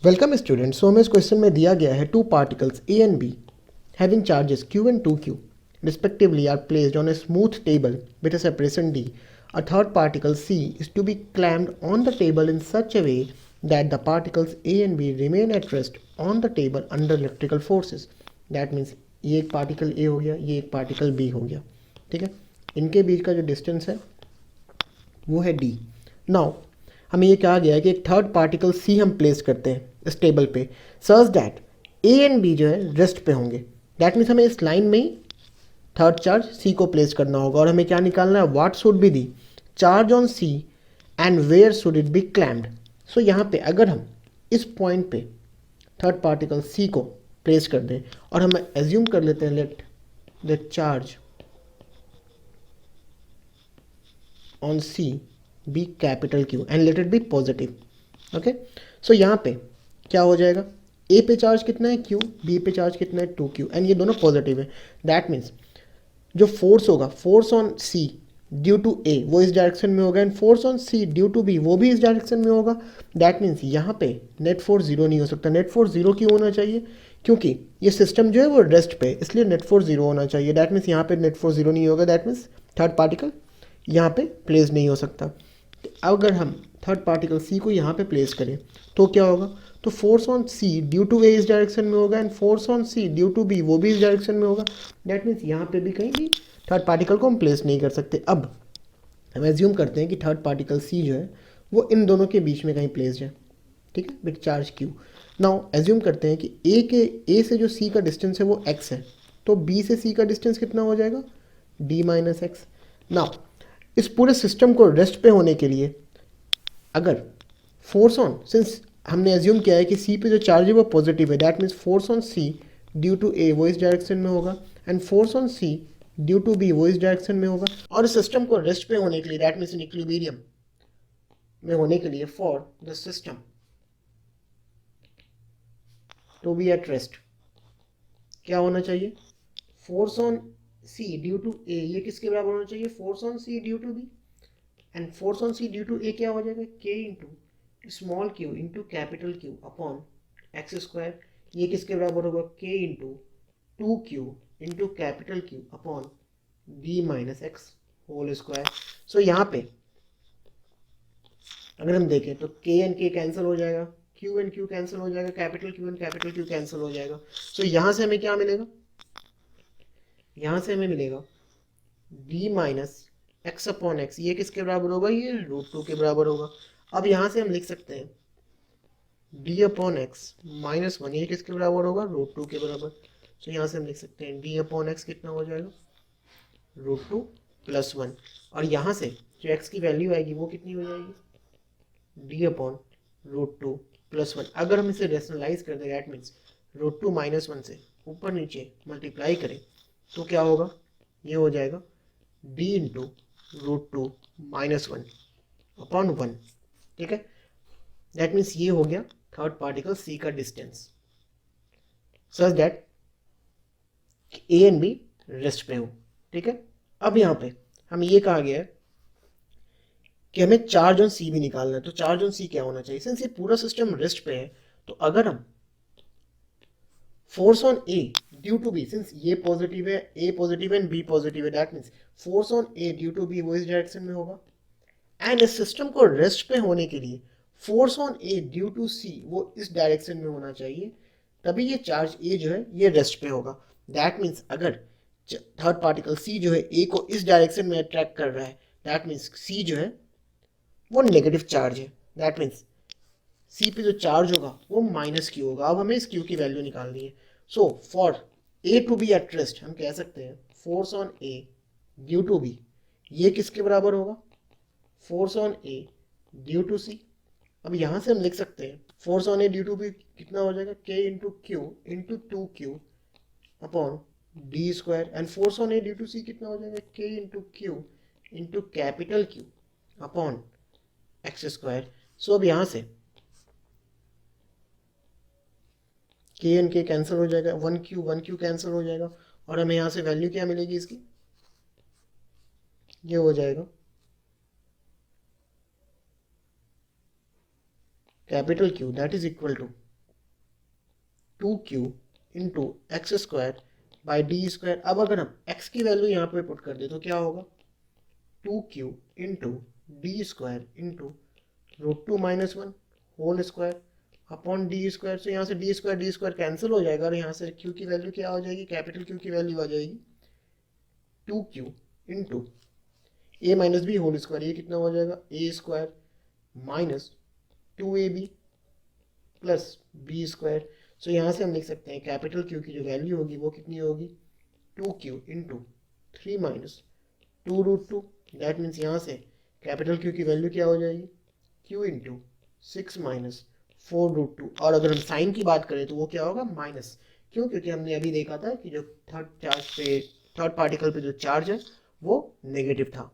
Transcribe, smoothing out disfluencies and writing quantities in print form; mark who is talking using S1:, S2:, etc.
S1: Welcome student. सो हमें इस question में दिया गया है two particles A and be having charges q and 2q respectively are placed on a smooth table with a separation d. A third particle c is to be clamped on the table in such a way that the particles a and b remain at rest on the table under electrical forces. That means ये एक particle a हो गया, ये एक particle b हो गया। ठीक है, इनके बीच का जो डिस्टेंस है वो है d। नाउ हमें ये कहा गया है कि एक थर्ड पार्टिकल c हम प्लेस करते हैं इस टेबल पे such that a and b जो है रेस्ट पे होंगे। दैट मीन्स हमें इस लाइन में ही थर्ड चार्ज c को प्लेस करना होगा और हमें क्या निकालना है, what should be the charge on c and where should it be clamped. So यहाँ पे अगर हम इस पॉइंट पे थर्ड पार्टिकल c को प्लेस कर दें और हम एज्यूम कर लेते हैं let the charge on c be capital Q and let it be positive. Okay, so यहाँ पे क्या हो जाएगा, A पे चार्ज कितना है Q, B पे चार्ज कितना है 2Q एंड ये दोनों पॉजिटिव है। दैट मीन्स जो फोर्स होगा, force on C due to A वो इस डायरेक्शन में होगा and force on C due to B वो भी इस डायरेक्शन में होगा। दैट मीन्स यहाँ पे नेट फोर्स जीरो नहीं हो सकता। नेट फोर्स जीरो क्यों होना चाहिए, क्योंकि ये सिस्टम जो है वो रेस्ट पे, इसलिए नेट फोर्स जीरो होना चाहिए। दैट मीन्स यहाँ पे नेट फोर्स जीरो नहीं होगा। दैट मीन्स थर्ड पार्टिकल यहाँ पे प्लेस नहीं हो सकता। अगर हम थर्ड पार्टिकल C को यहाँ पे प्लेस करें तो क्या होगा, तो force on C due to A इस डायरेक्शन में होगा and force on C due to B वो भी इस डायरेक्शन में होगा। दैट मीन्स यहाँ पे भी कहीं भी थर्ड पार्टिकल को हम प्लेस नहीं कर सकते। अब हम एज्यूम करते हैं कि थर्ड पार्टिकल C जो है वो इन दोनों के बीच में कहीं प्लेस्ड है। ठीक है, with charge Q। Now assume करते हैं कि A से जो C का डिस्टेंस है वो x है, तो B से C का डिस्टेंस कितना हो जाएगा, d माइनस एक्स। नाउ इस पूरे सिस्टम को रेस्ट पे होने के लिए अगर फोर्स ऑन, सिंस हमने एज्यूम किया है कि सी पे जो चार्ज है वो पॉजिटिव है, that means force on C due to A वो इस डायरेक्शन में होगा and force on C due to B वो इस डायरेक्शन में होगा। और इस सिस्टम को रेस्ट पे होने के लिए, दैट मीन्स इन इक्विलिब्रियम में होने के लिए, for the system to be at rest क्या होना चाहिए, force on C due to A ये किसके बराबर होना चाहिए, force on C due to B and force on C due to A क्या हो जाएगा, K into small Q into capital Q upon X square. ये किसके बराबर होगा, K into 2Q into capital Q upon B minus X whole square. So यहाँ पे अगर हम देखें तो के एंड के कैंसिल हो जाएगा, क्यू एंड क्यू कैंसिल हो जाएगा, capital Q and capital Q cancel हो जाएगा। सो यहाँ से हमें क्या मिलेगा, यहाँ से हमें मिलेगा d minus x upon x. ये किसके बराबर होगा, ये √2 के बराबर होगा। अब यहाँ से हम लिख सकते हैं d upon x minus one, ये किसके बराबर होगा, √2 के बराबर। तो यहाँ से हम लिख सकते हैं d अपॉन एक्स कितना हो जाएगा, √2 प्लस वन। और यहाँ से जो x की वैल्यू आएगी वो कितनी हो जाएगी, d अपॉन √2 प्लस वन। अगर हम इसे रेशनलाइज कर दें, दैट मीन्स √2 माइनस वन से ऊपर नीचे मल्टीप्लाई करें तो क्या होगा, ये हो जाएगा d into √2 minus one upon one. ठीक है, दैट मीन्स ये हो गया थर्ड पार्टिकल C का distance such that A and B rest पे हो। ठीक है, अब यहाँ पे हमें ये कहा गया है कि हमें चार्ज ऑन C भी निकालना है। तो चार्ज ऑन C क्या होना चाहिए, सिंस ये पूरा सिस्टम रेस्ट पे है तो अगर हम force on A due to B, since ये पॉजिटिव है, A positive and B positive है, that means force on A due to B वो इस डायरेक्शन में होगा एंड इस सिस्टम को रेस्ट पे होने के लिए force on A due to C वो इस डायरेक्शन में होना चाहिए, तभी ये चार्ज A जो है ये रेस्ट पे होगा। दैट मीन्स अगर थर्ड पार्टिकल C जो है A को इस डायरेक्शन में अट्रैक्ट कर रहा है, दैट मीन्स C जो है वो नेगेटिव चार्ज है। दैट मीन्स C पे जो चार्ज होगा वो माइनस क्यू होगा। अब हमें इस क्यू की वैल्यू निकालनी है। So for A to be at rest हम कह सकते हैं force on A due to B ये किसके बराबर होगा, force on A due to C। अब यहाँ से हम लिख सकते हैं force on A due to B कितना हो जाएगा, K into Q into 2Q upon D square and force on A due to C कितना हो जाएगा, K into Q into capital Q upon X square. So अब यहाँ से के एंड के कैंसिल हो जाएगा, 1Q कैंसिल हो जाएगा और हमें यहाँ से वैल्यू क्या मिलेगी इसकी, ये हो जाएगा capital Q that is equal to 2q into X square by D square. अब अगर हम x की वैल्यू यहाँ पे पुट कर दे तो क्या होगा, 2q into D square into √2 - 1 whole square upon D square. से यहाँ से डी स्क्वायर कैंसिल हो जाएगा और यहाँ से q की वैल्यू क्या हो जाएगी, कैपिटल Q की वैल्यू आ जाएगी 2q into a minus B whole square. ये कितना हो जाएगा, a square minus 2ab plus B square. So यहाँ से हम लिख सकते हैं कैपिटल Q की जो वैल्यू होगी वो कितनी होगी, 2q into 3 minus 2√2। That means यहाँ से कैपिटल Q की वैल्यू क्या हो जाएगी, q इंटू 6 माइनस 4√2। और अगर हम साइन की बात करें तो वो क्या होगा, माइनस। क्यों, क्योंकि हमने अभी देखा था कि जो थर्ड पार्टिकल पे जो चार्ज है वो नेगेटिव था।